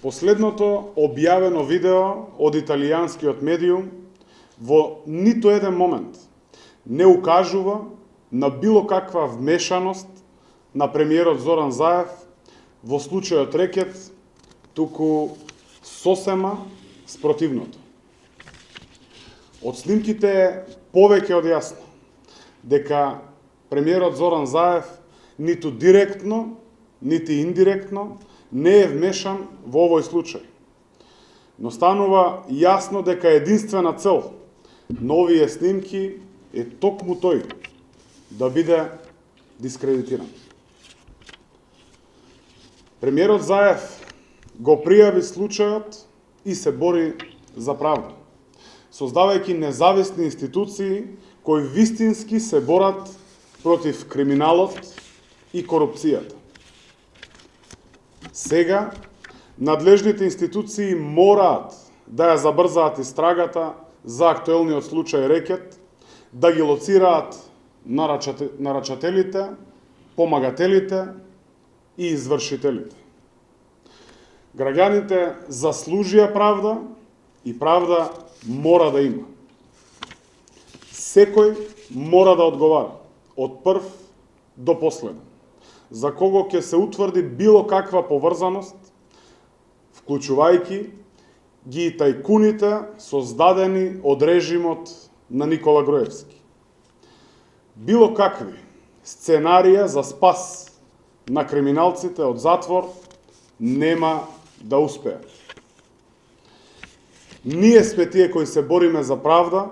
Последното објавено видео од италијанскиот медиум во ниту еден момент не укажува на било каква вмешаност на премиерот Зоран Заев во случајот рекет, туку сосема спротивното. Од снимките е повеќе од јасно дека премиерот Зоран Заев ниту директно, нити индиректно не е вмешан во овој случај. Но станува јасно дека единствена цел на овие снимки е токму тој да биде дискредитиран. Премиерот Заев го пријави случајот и се бори за правда, создавајќи независни институции кои вистински се борат против криминалот и корупцијата. Сега, надлежните институции мораат да ја забрзаат истрагата за актуелниот случај рекет, да ги лоцираат нарачателите, помагателите и извршителите. Граѓаните заслужија правда и правда мора да има. Секој мора да одговара, од прв до последен, за кого ќе се утврди било каква поврзаност, вклучувајќи ги и тајкуните создадени од режимот на Никола Груевски. Било какви сценарија за спас на криминалците од затвор нема да успеат. Ние сме тие кои се бориме за правда,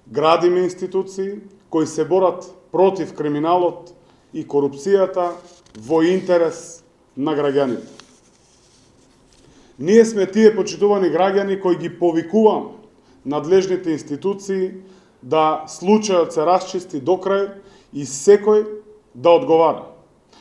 градиме институции, кои се борат против криминалот и корупцијата во интерес на граѓаните. Ние сме тие почитувани граѓани кои ги повикуваме надлежните институции да случајот се расчисти до крај и секој да одговара.